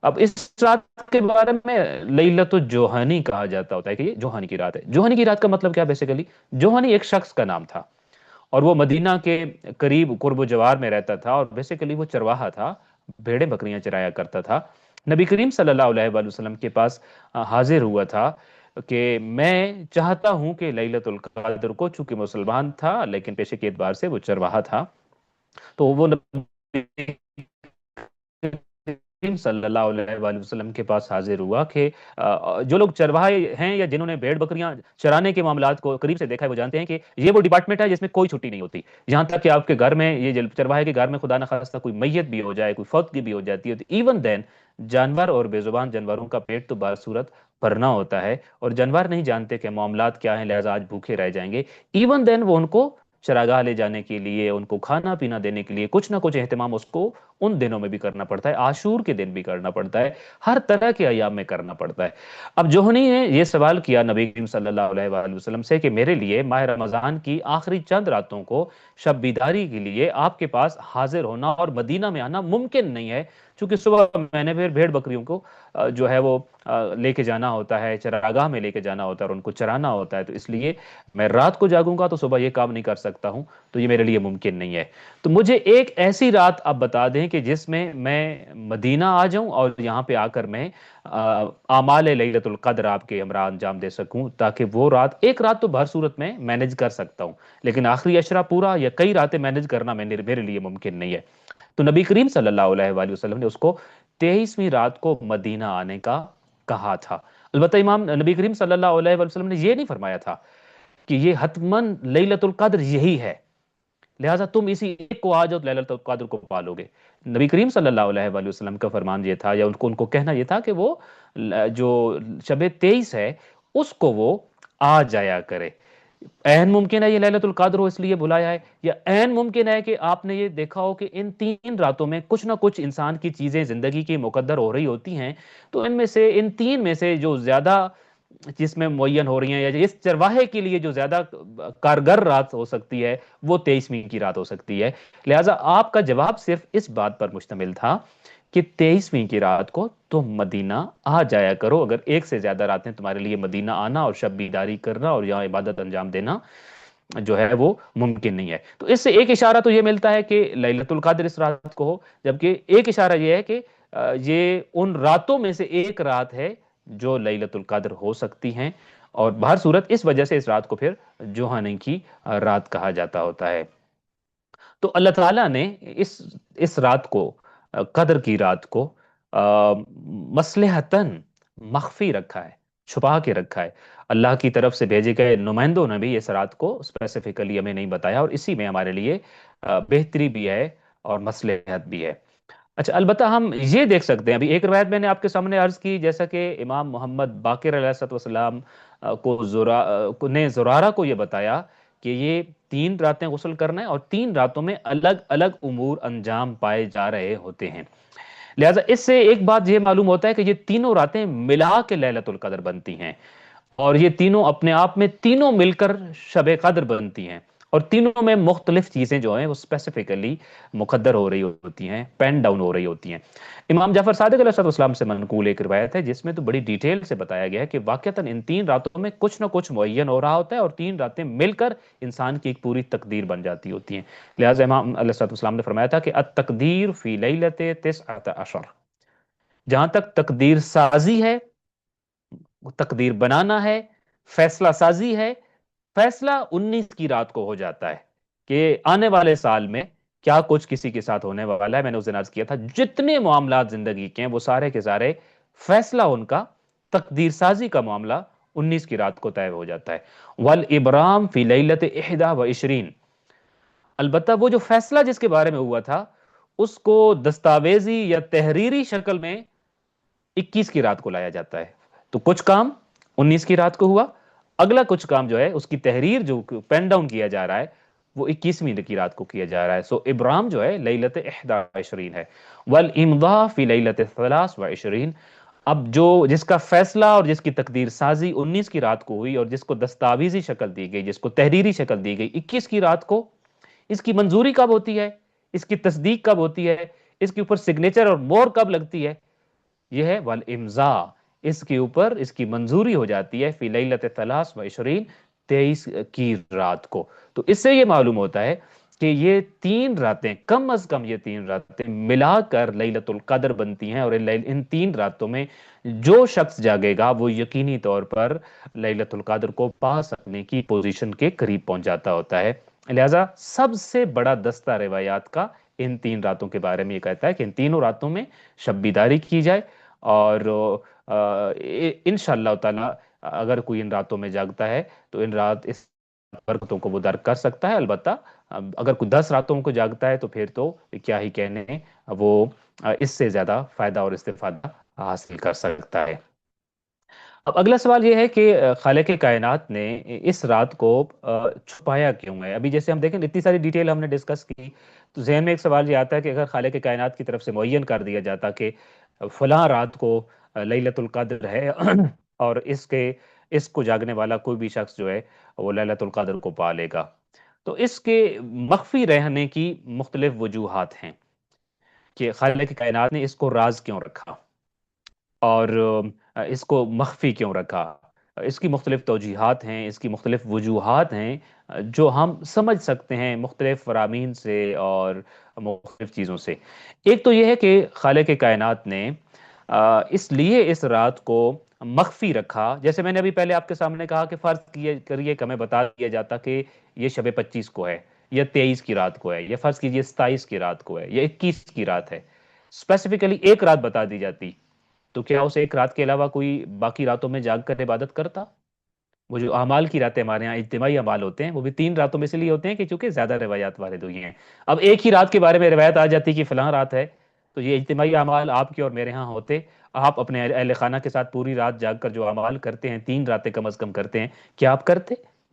اب اس رات کے بارے میں لیلۃ الجوہنی کہا جاتا ہوتا ہے کہ یہ جوہنی کی رات ہے۔ جوہنی کی رات کا مطلب کیا؟ بیسیکلی جوہنی ایک شخص کا نام تھا اور وہ مدینہ کے قریب قرب و جوار میں رہتا تھا اور بیسیکلی وہ چرواہا تھا، بھیڑیں بکریاں چرایا کرتا تھا۔ نبی کریم صلی اللہ علیہ وآلہ وسلم کے پاس حاضر ہوا تھا کہ میں چاہتا ہوں کہ لیلۃ القدر کو، چونکہ مسلمان تھا لیکن پیشے کے اعتبار سے وہ چرواہا تھا، تو وہ نبی کریم صلی اللہ علیہ وآلہ وسلم کے پاس حاضر ہوا کہ جو لوگ چرواہے ہیں یا جنہوں نے بھیڑ بکریاں چرانے کے معاملات کو قریب سے دیکھا ہے وہ جانتے ہیں کہ یہ وہ ڈپارٹمنٹ ہے جس میں کوئی چھٹی نہیں ہوتی، یہاں تک کہ آپ کے گھر میں، یہ چرواہے کے گھر میں خدا نخواستہ کوئی میت بھی ہو جائے، کوئی فوت بھی ہو جاتی ہے، تو ایون دین جانور اور بے زبان جانوروں کا پیٹ تو بصورت بھرنا ہوتا ہے اور جانور نہیں جانتے کہ معاملات کیا ہیں، لہٰذا آج بھوکے رہ جائیں گے، ایون دین وہ ان کو چراگاہ لے جانے کے لیے، ان کو کھانا پینا دینے کے لیے کچھ نہ کچھ اہتمام اس کو ان دنوں میں بھی کرنا پڑتا ہے، عاشور کے دن بھی کرنا پڑتا ہے، ہر طرح کے ایام میں کرنا پڑتا ہے۔ اب جوہنی نے یہ سوال کیا نبی کریم صلی اللہ علیہ وآلہ وسلم سے کہ میرے لیے ماہ رمضان کی آخری چند راتوں کو شب بیداری کے لیے آپ کے پاس حاضر ہونا اور مدینہ میں آنا ممکن نہیں ہے، چونکہ صبح میں نے پھر بھیڑ بکریوں کو جو ہے وہ لے کے جانا ہوتا ہے، چراگاہ میں لے کے جانا ہوتا ہے اور ان کو چرانا ہوتا ہے، تو اس لیے میں رات کو جاگوں گا تو صبح یہ کام نہیں کر سکتا ہوں، تو یہ میرے لیے ممکن نہیں ہے۔ تو مجھے ایک ایسی رات آپ بتا دیں کہ جس میں میں مدینہ آ جاؤں اور یہاں پہ آ کر میں اعمال لیلۃ القدر آپ کے ہمراہ انجام دے سکوں، تاکہ وہ رات، ایک رات تو بہر صورت میں مینج کر سکتا ہوں لیکن آخری عشرہ پورا یا کئی راتیں مینج کرنا میرے لیے ممکن نہیں ہے۔ تو نبی کریم صلی اللہ علیہ وآلہ وسلم نے اس کو 23ویں رات کو مدینہ آنے کا کہا تھا۔ البتہ امام نبی کریم صلی اللہ علیہ وآلہ وسلم نے یہ نہیں فرمایا تھا کہ یہ حتماً لیلۃ القدر یہی ہے، لہٰذا تم اسی ایک کو آ جاؤ تو لیلۃ القدر کو پالو گے۔ نبی کریم صلی اللہ علیہ وآلہ وسلم کا فرمان یہ تھا یا ان کو کہنا یہ تھا کہ وہ جو شب 23 ہے اس کو وہ آ جایا کرے، عین ممکن ہے یہ لیلۃ القدر ہو اس لیے بلایا ہے، یا عین ممکن ہے کہ آپ نے یہ دیکھا ہو کہ ان 3 راتوں میں کچھ نہ کچھ انسان کی چیزیں زندگی کی مقدر ہو رہی ہوتی ہیں، تو ان میں سے ان 3 میں سے جو زیادہ جس میں معین ہو رہی ہیں، یا اس چرواہے کے لیے جو زیادہ کارگر رات ہو سکتی ہے، وہ 23ویں کی رات ہو سکتی ہے۔ لہٰذا آپ کا جواب صرف اس بات پر مشتمل تھا کہ 23ویں کی رات کو تم مدینہ آ جایا کرو، اگر ایک سے زیادہ راتیں تمہارے لیے مدینہ آنا اور شب بیداری کرنا اور یہاں عبادت انجام دینا جو ہے وہ ممکن نہیں ہے۔ تو اس سے ایک اشارہ تو یہ ملتا ہے کہ لیلۃ القدر اس رات کو ہو، جبکہ ایک اشارہ یہ ہے کہ یہ ان راتوں میں سے ایک رات ہے جو لیلۃ القدر ہو سکتی ہیں، اور بہر صورت اس وجہ سے اس رات کو پھر جوہانے کی رات کہا جاتا ہوتا ہے۔ تو اللہ تعالیٰ نے اس رات کو، قدر کی رات کو مصلحتاً مخفی رکھا ہے، چھپا کے رکھا ہے۔ اللہ کی طرف سے بھیجے گئے نمائندوں نے بھی اس رات کو اسپیسیفکلی ہمیں نہیں بتایا، اور اسی میں ہمارے لیے بہتری بھی ہے اور مصلحت بھی ہے۔ اچھا، البتہ ہم یہ دیکھ سکتے ہیں، ابھی ایک روایت میں نے آپ کے سامنے عرض کی، جیسا کہ امام محمد باقر علیہ الصلوۃ والسلام نے زرارہ کو یہ بتایا کہ یہ 3 راتیں غسل کرنا ہے، اور 3 راتوں میں الگ الگ امور انجام پائے جا رہے ہوتے ہیں۔ لہٰذا اس سے ایک بات یہ معلوم ہوتا ہے کہ یہ تینوں راتیں ملا کے لیلۃ القدر بنتی ہیں، اور یہ تینوں اپنے آپ میں تینوں مل کر شب قدر بنتی ہیں، اور تینوں میں مختلف چیزیں جو ہیں وہ اسپیسیفکلی مقدر ہو رہی ہوتی ہیں، پین ڈاؤن ہو رہی ہوتی ہیں۔ امام جعفر صادق علیہ السلام سے منقول ایک روایت ہے جس میں تو بڑی ڈیٹیل سے بتایا گیا ہے کہ واقعتاً ان 3 راتوں میں کچھ نہ کچھ معین ہو رہا ہوتا ہے، اور 3 راتیں مل کر انسان کی ایک پوری تقدیر بن جاتی ہوتی ہیں۔ لہٰذا امام علیہ السلام نے فرمایا تھا کہ التقدیر فی لیلۃ 19، جہاں تک تقدیر سازی ہے، تقدیر بنانا ہے، فیصلہ سازی ہے، فیصلہ 19 کی رات کو ہو جاتا ہے کہ آنے والے سال میں کیا کچھ کسی کے ساتھ ہونے والا ہے۔ میں نے اس دن عرض کیا تھا جتنے معاملات زندگی کے ہیں وہ سارے کے سارے فیصلہ ان کا، تقدیر سازی کا معاملہ 19 کی رات کو طے ہو جاتا ہے۔ والابرام فی لیلۃ 21، البتہ وہ جو فیصلہ جس کے بارے میں ہوا تھا اس کو دستاویزی یا تحریری شکل میں 21 کی رات کو لایا جاتا ہے۔ تو کچھ کام 19 کی رات کو ہوا، اگلا کچھ کام جو ہے اس کی تحریر جو پین ڈاؤن کیا جا رہا ہے وہ 21ویں کی رات کو کیا جا رہا ہے۔ سو ابرام جو ہے لیلۃ 21 ہے، والامضاء فی لیلۃ 23، اب جو جس کا فیصلہ اور جس کی تقدیر سازی 19 کی رات کو ہوئی، اور جس کو دستاویزی شکل دی گئی، جس کو تحریری شکل دی گئی 21 کی رات کو، اس کی منظوری کب ہوتی ہے، اس کی تصدیق کب ہوتی ہے، اس کے اوپر سگنیچر اور مور کب لگتی ہے، یہ ہے والامضاء، اس کے اوپر اس کی منظوری ہو جاتی ہے فی لیلۃ 23، 23 کی رات کو۔ تو اس سے یہ معلوم ہوتا ہے کہ یہ 3 راتیں، کم از کم یہ 3 راتیں ملا کر لیلۃ القدر بنتی ہیں، اور ان 3 راتوں میں جو شخص جاگے گا وہ یقینی طور پر لیلۃ القدر کو پا سکنے کی پوزیشن کے قریب پہنچ جاتا ہوتا ہے۔ لہذا سب سے بڑا دستہ روایات کا ان 3 راتوں کے بارے میں یہ کہتا ہے کہ ان تینوں راتوں میں شب بیداری کی جائے، اور انشاءاللہ تعالی اگر کوئی ان راتوں میں جاگتا ہے تو اس برکتوں کو وہ درک کر سکتا ہے۔ البتہ اگر کوئی 10 راتوں کو جاگتا ہے تو پھر تو کیا ہی کہنے، وہ اس سے زیادہ فائدہ اور استفادہ حاصل کر سکتا ہے۔ اب اگلا سوال یہ ہے کہ خالق کائنات نے اس رات کو چھپایا کیوں ہے؟ ابھی جیسے ہم دیکھیں اتنی ساری ڈیٹیل ہم نے ڈسکس کی، تو ذہن میں ایک سوال یہ آتا ہے کہ اگر خالق کائنات کی طرف سے معین کر دیا جاتا کہ فلاں رات کو لیلۃ القدر ہے اور اس کو جاگنے والا کوئی بھی شخص جو ہے وہ لیلۃ القدر کو پا لے گا، تو اس کے مخفی رہنے کی مختلف وجوہات ہیں کہ خالق کائنات نے اس کو راز کیوں رکھا، اور اس کو مخفی کیوں رکھا۔ اس کی مختلف توجیحات ہیں، اس کی مختلف وجوہات ہیں جو ہم سمجھ سکتے ہیں مختلف فرامین سے اور مختلف چیزوں سے۔ ایک تو یہ ہے کہ خالق کائنات نے اس لیے اس رات کو مخفی رکھا، جیسے میں نے ابھی پہلے آپ کے سامنے کہا کہ فرض کریے کہ ہمیں بتا دیا جاتا کہ یہ شب 25 کو ہے، یا 23 کی رات کو ہے، یا فرض کیجئے 27 کی رات کو ہے، یا 21 کی رات ہے، اسپیسیفکلی ایک رات بتا دی جاتی، تو کیا اس ایک رات کے علاوہ کوئی باقی راتوں میں جاگ کر عبادت کرتا؟ وہ جو اعمال کی راتیں ہمارے ہاں اجتماعی اعمال ہوتے ہیں وہ بھی 3 راتوں میں اس لیے ہوتے ہیں کہ چونکہ زیادہ روایات وارد ہوئی ہیں۔ اب ایک ہی رات کے بارے میں روایت آ جاتی کہ فلاں رات ہے، تو یہ اجتماعی اعمال آپ کے اور میرے ہاں ہوتے، آپ اپنے اہل خانہ کے ساتھ پوری رات جاگ کر جو اعمال کرتے ہیں، 3 راتیں کم از کم کرتے ہیں، کیا آپ کرتے؟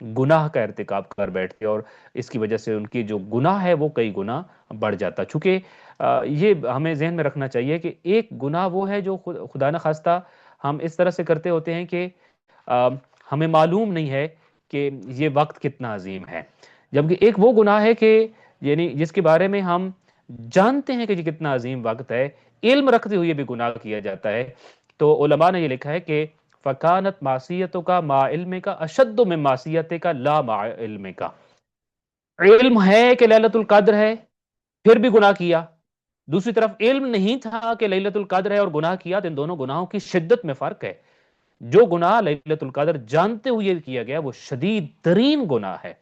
گناہ کا ارتکاب کر بیٹھتے، اور اس کی وجہ سے ان کی جو گناہ ہے وہ کئی گنا بڑھ جاتا، چونکہ یہ ہمیں ذہن میں رکھنا چاہیے کہ ایک گناہ وہ ہے جو خدا نخواستہ ہم اس طرح سے کرتے ہوتے ہیں کہ آ، ہمیں معلوم نہیں ہے کہ یہ وقت کتنا عظیم ہے، جبکہ ایک وہ گناہ ہے کہ یعنی جس کے بارے میں ہم جانتے ہیں کہ یہ کتنا عظیم وقت ہے، علم رکھتے ہوئے بھی گناہ کیا جاتا ہے۔ تو علماء نے یہ لکھا ہے کہ فَكَانَتْ مَعْصِيَتُكَ مَعَ عِلْمِكَ أَشَدُّ مِن مَعْصِيَتِكَ لَا مَعَ عِلْمِكَ۔ علم ہے کہ ليلۃ القدر ہے، پھر بھی گناہ کیا، دوسری طرف علم نہیں تھا کہ ليلۃ القدر ہے اور گناہ کیا، تو ان دونوں گناہوں کی شدت میں فرق ہے۔ جو گناہ ليلۃ القدر جانتے ہوئے کیا گیا وہ شدید ترین گناہ ہے۔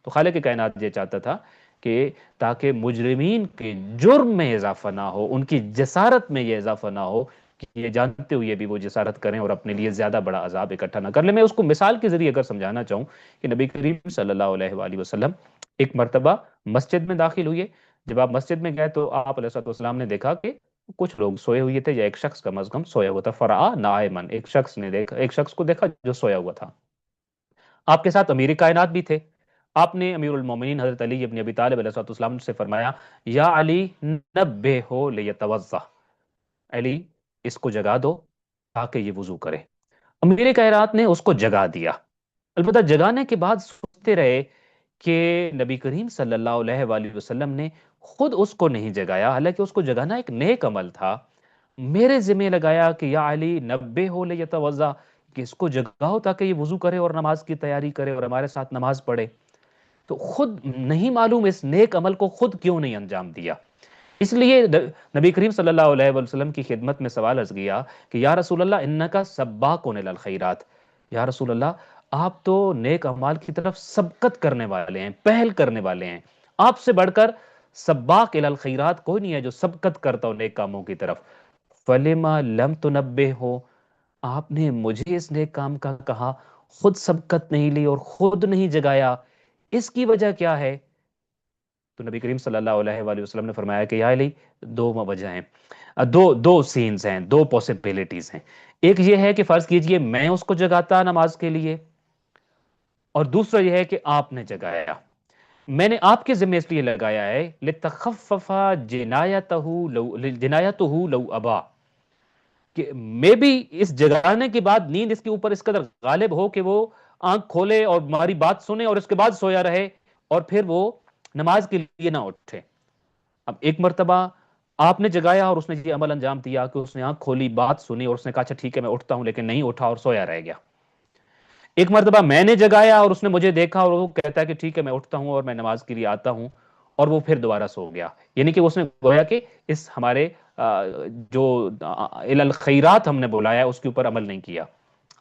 تو خالق کائنات یہ چاہتا تھا کہ تاکہ مجرمین کے جرم میں اضافہ نہ ہو، ان کی جسارت میں یہ اضافہ نہ ہو کہ یہ جانتے ہوئے بھی وہ جسارت کریں اور اپنے لیے زیادہ بڑا عذاب اکٹھا نہ کر لیں۔ میں اس کو مثال کے ذریعے اگر سمجھانا چاہوں کہ نبی کریم صلی اللہ علیہ وآلہ وسلم ایک مرتبہ مسجد میں داخل ہوئے، جب آپ مسجد میں گئے تو آپ علیہ السلام نے دیکھا کہ کچھ لوگ سوئے ہوئے تھے، یا ایک شخص کم از کم سویا ہوا تھا، فرآ نائمن، ایک شخص کو دیکھا جو سویا ہوا تھا۔ آپ کے ساتھ امیر کائنات بھی تھے، آپ نے امیر المومنین حضرت علی ابن ابی طالب علیہ السلام سے فرمایا یا علی نبہ ہو لیتوضا، علی اس کو جگا دو تاکہ یہ وضو کرے۔ امیر کائنات نے اس کو جگا دیا، البتہ جگانے کے بعد سوچتے رہے کہ نبی کریم صلی اللہ علیہ وآلہ وسلم نے خود اس کو نہیں جگایا، حالانکہ اس کو جگانا ایک نیک عمل تھا، میرے ذمہ لگایا کہ یا علی نبہ ہو لیتوضا، کہ اس کو جگاؤ تاکہ یہ وضو کرے اور نماز کی تیاری کرے اور ہمارے ساتھ نماز پڑھے۔ تو خود نہیں معلوم اس نیک عمل کو خود کیوں نہیں انجام دیا، اس لیے نبی کریم صلی اللہ علیہ وسلم کی خدمت میں سوال عرض کیا کہ یا رسول اللہ انکا سباقون الی الخیرات، یا رسول اللہ آپ تو نیک اعمال کی طرف سبقت کرنے والے ہیں، پہل کرنے والے ہیں، آپ سے بڑھ کر سباق الی الخیرات کوئی نہیں ہے جو سبقت کرتا ہو نیک کاموں کی طرف۔ فلما لم تنبہ ہو، آپ نے مجھے اس نیک کام کا کہا، خود سبقت نہیں لی اور خود نہیں جگایا، اس کی وجہ کیا ہے؟ تو نبی کریم صلی اللہ علیہ وآلہ وسلم نے فرمایا کہ یا علی دو وجہ ہیں، دو سینز ہیں، دو پوسیبلٹیز ہیں۔ ایک یہ ہے کہ فرض کیجئے میں اس کو جگاتا نماز کے لیے، اور دوسرا یہ ہے کہ آپ نے جگایا، میں نے آپ کے ذمہ اس لیے لگایا ہے لتخفف جنایتہ لو ابا، کہ میں بھی اس جگانے کے بعد نیند اس کے اوپر اس قدر غالب ہو کہ وہ آنکھ کھولے اور ہماری بات سنے اور اس کے بعد سویا رہے، اور پھر وہ نماز کے لیے نہ اٹھے۔ اب ایک مرتبہ آپ نے جگایا اور اس نے یہ عمل انجام دیا کہ اس نے آنکھ کھولی، بات سنی اور اس نے کہا اچھا ٹھیک ہے میں اٹھتا ہوں، لیکن نہیں اٹھا اور سویا رہ گیا۔ ایک مرتبہ میں نے جگایا اور اس نے مجھے دیکھا اور وہ کہتا ہے کہ ٹھیک ہے میں اٹھتا ہوں اور میں نماز کے لیے آتا ہوں، اور وہ پھر دوبارہ سو گیا، یعنی کہ اس نے گویا کہ اس ہمارے جو الی الخیرات ہم نے بلایا اس کے اوپر عمل نہیں کیا۔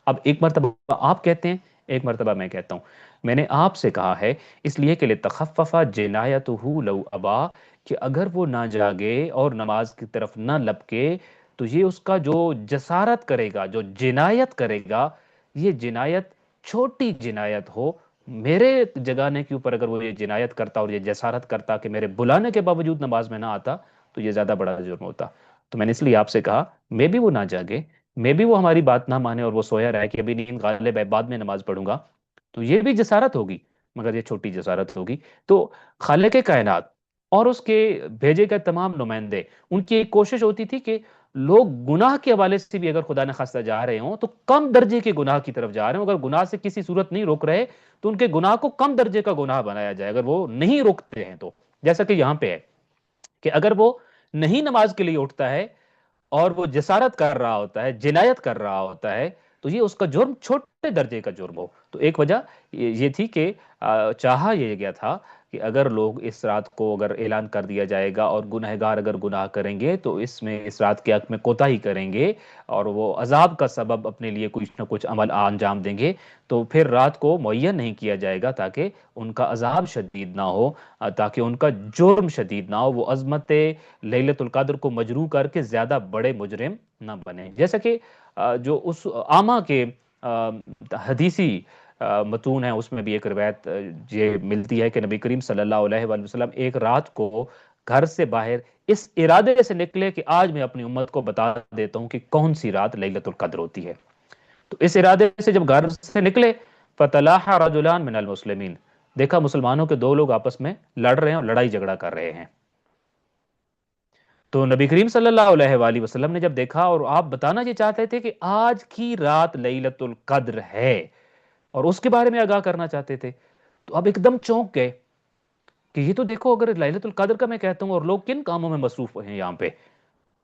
اب ایک مرتبہ آپ کہتے ہیں، ایک مرتبہ میں کہتا ہوں، میں نے آپ سے کہا ہے اس لیے کہ لتخفف جنایتہ لو ابا، کہ اگر وہ نہ جاگے اور نماز کی طرف نہ لپکے تو یہ اس کا جو جسارت کرے گا، جو جنایت کرے گا، یہ جنایت چھوٹی جنایت ہو، میرے جگانے کے اوپر اگر وہ یہ جنایت کرتا اور یہ جسارت کرتا کہ میرے بلانے کے باوجود نماز میں نہ آتا تو یہ زیادہ بڑا جرم ہوتا۔ تو میں نے اس لیے آپ سے کہا میں بھی وہ نہ جاگے، میں بھی وہ ہماری بات نہ مانے اور وہ سویا رہے کہ ابھی نیند غالب ہے بعد میں نماز پڑھوں گا، تو یہ بھی جسارت ہوگی، مگر یہ چھوٹی جسارت ہوگی۔ تو خالق کائنات اور اس کے بھیجے گئے تمام نمائندے، ان کی ایک کوشش ہوتی تھی کہ لوگ گناہ کے حوالے سے بھی اگر خدا نخواستہ جا رہے ہوں تو کم درجے کے گناہ کی طرف جا رہے ہوں، اگر گناہ سے کسی صورت نہیں روک رہے تو ان کے گناہ کو کم درجے کا گناہ بنایا جائے، اگر وہ نہیں روکتے ہیں تو، جیسا کہ یہاں پہ ہے کہ اگر وہ نہیں نماز کے لیے اٹھتا ہے اور وہ جسارت کر رہا ہوتا ہے، جنایت کر رہا ہوتا ہے، تو یہ اس کا جرم چھوٹے درجے کا جرم ہو۔ تو ایک وجہ یہ تھی کہ چاہا یہ گیا تھا کہ اگر لوگ اس رات کو اگر اعلان کر دیا جائے گا اور گنہگار اگر گناہ کریں گے تو اس میں اس رات کے حق میں کوتاہی کریں گے اور وہ عذاب کا سبب اپنے لیے کچھ نہ کچھ عمل انجام دیں گے، تو پھر رات کو معین نہیں کیا جائے گا تاکہ ان کا عذاب شدید نہ ہو، تاکہ ان کا جرم شدید نہ ہو، وہ عظمت لیلۃ القدر کو مجروح کر کے زیادہ بڑے مجرم نہ بنے۔ جیسا کہ جو اس عامہ کے حدیثی متون ہیں اس میں بھی ایک روایت یہ ملتی ہے کہ نبی کریم صلی اللہ علیہ وآلہ وسلم ایک رات کو گھر سے باہر اس ارادے سے نکلے کہ آج میں اپنی امت کو بتا دیتا ہوں کہ کون سی رات لیلۃ القدر ہوتی ہے۔ تو اس ارادے سے جب گھر سے نکلے فتلاح رجلان من المسلمین، دیکھا مسلمانوں کے دو لوگ آپس میں لڑ رہے ہیں اور لڑائی جھگڑا کر رہے ہیں. تو نبی کریم صلی اللہ علیہ وآلہ وسلم نے جب دیکھا، اور آپ بتانا یہ چاہتے تھے کہ آج کی رات لیلت القدر ہے اور اس کے بارے میں آگاہ کرنا چاہتے تھے، تو اب ایک دم چونک گئے کہ یہ تو دیکھو، اگر لیلت القدر کا میں کہتا ہوں اور لوگ کن کاموں میں مصروف ہیں یہاں پہ،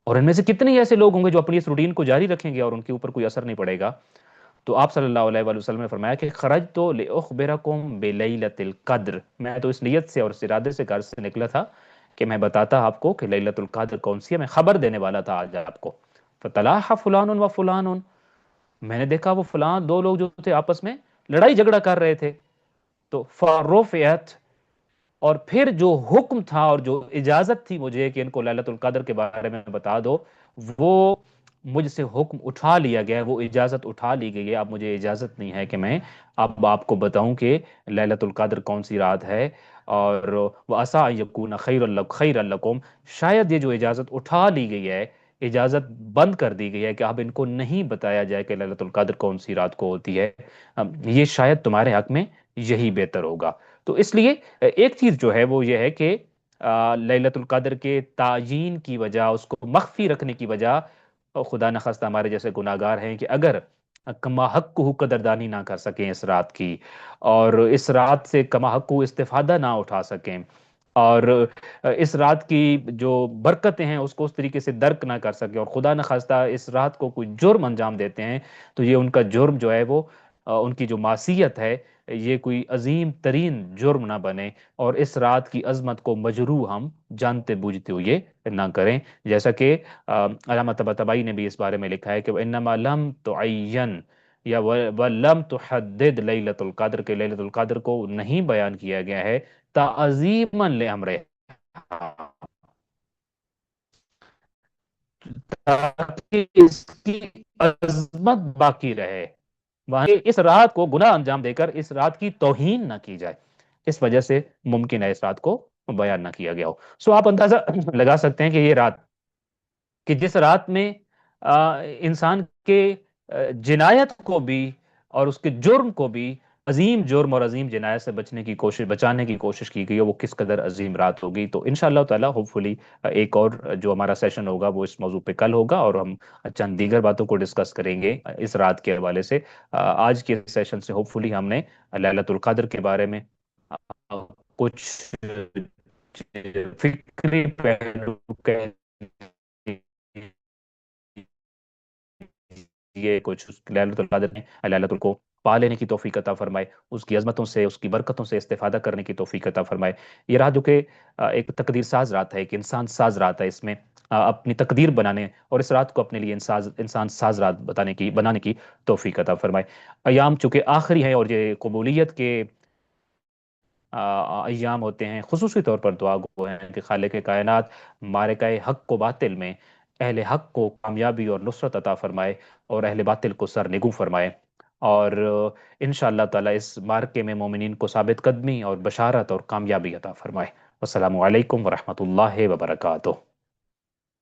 اور ان میں سے کتنے ایسے لوگ ہوں گے جو اپنی اس روٹین کو جاری رکھیں گے اور ان کے اوپر کوئی اثر نہیں پڑے گا. تو آپ صلی اللہ علیہ وآلہ وسلم نے فرمایا کہ خرج تو لأخبرکم بلیلت القدر، میں تو اس نیت سے اور اس ارادے سے گھر سے نکلا تھا کہ میں بتاتا آپ کو کہ لیلت القدر کون سی ہے، میں خبر دینے والا تھا آج آپ کو. فتلاح فلان و فلان، میں نے دیکھا وہ فلان دو لوگ جو تھے آپس میں لڑائی جھگڑا کر رہے تھے. تو فرفعت، اور پھر جو حکم تھا اور جو اجازت تھی مجھے کہ ان کو لیلت القدر کے بارے میں بتا دو، وہ مجھ سے حکم اٹھا لیا گیا ہے، وہ اجازت اٹھا لی گئی ہے. اب مجھے اجازت نہیں ہے کہ میں اب آپ کو بتاؤں کہ لیلت القدر کون سی رات ہے. اور وَعَسَىٰ أَن يَكُونَ خَيْرًا لَكُمْ، شاید یہ جو اجازت اٹھا لی گئی ہے، اجازت بند کر دی گئی ہے کہ اب ان کو نہیں بتایا جائے کہ لیلت القدر کون سی رات کو ہوتی ہے، یہ شاید تمہارے حق میں یہی بہتر ہوگا. تو اس لیے ایک چیز جو ہے وہ یہ ہے کہ لیلت القدر کے تعیین کی وجہ، اس کو مخفی رکھنے کی وجہ، خدا نخواستہ ہمارے جیسے گناہگار ہیں کہ اگر کما حق کو قدردانی نہ کر سکیں اس رات کی، اور اس رات سے کما حق کو استفادہ نہ اٹھا سکیں، اور اس رات کی جو برکتیں ہیں اس کو اس طریقے سے درک نہ کر سکیں، اور خدا نخواستہ اس رات کو کوئی جرم انجام دیتے ہیں، تو یہ ان کا جرم جو ہے وہ ان کی جو معصیت ہے یہ کوئی عظیم ترین جرم نہ بنے، اور اس رات کی عظمت کو مجروح ہم جانتے بوجھتے ہوئے نہ کریں. جیسا کہ علامہ طباطبائی نے بھی اس بارے میں لکھا ہے کہ انما لم تعین یا ولم تحدد لیلت القدر، کے لیلت القدر کو نہیں بیان کیا گیا ہے تعظیما لامرہ، تاکہ اس کی عظمت باقی رہے، اس رات کو گناہ انجام دے کر اس رات کی توہین نہ کی جائے، اس وجہ سے ممکن ہے اس رات کو بیان نہ کیا گیا ہو. سو آپ اندازہ لگا سکتے ہیں کہ یہ رات، کہ جس رات میں انسان کے جنایت کو بھی اور اس کے جرم کو بھی، عظیم جرم اور عظیم جنایت سے بچانے کی کوشش کی گئی ہے، وہ کس قدر عظیم رات ہوگی. تو انشاءاللہ تعالی ہوپ فلی ایک اور جو ہمارا سیشن ہوگا وہ اس موضوع پہ کل ہوگا، اور ہم چند دیگر باتوں کو ڈسکس کریں گے اس رات کے حوالے سے. آج کے سیشن سے ہوپ فلی ہم نے لیلۃ القدر کے بارے میں کچھ فکری پہلو یہ کچھ ليلۃ القدر میں ليلۃ کو پا لینے کی توفیق عطا فرمائے، اس کی عظمتوں سے، اس کی برکتوں سے استفادہ کرنے کی توفیق عطا فرمائے. یہ رات جو کہ ایک تقدیر ساز رات ہے، ایک انسان ساز رات ہے، اس میں اپنی تقدیر بنانے اور اس رات کو اپنے لیے انسان ساز رات بنانے کی توفیق عطا فرمائے. ایام چونکہ آخری ہیں اور یہ قبولیت کے ایام ہوتے ہیں، خصوصی طور پر دعا گو ہیں کہ خالق کائنات مارکہ حق و باطل میں اہل حق کو کامیابی اور نصرت عطا فرمائے اور اہل باطل کو سرنگوں فرمائے، اور انشاءاللہ تعالی اس مارکے میں مومنین کو ثابت قدمی اور بشارت اور کامیابی عطا فرمائے. السلام علیکم ورحمۃ اللہ وبرکاتہ.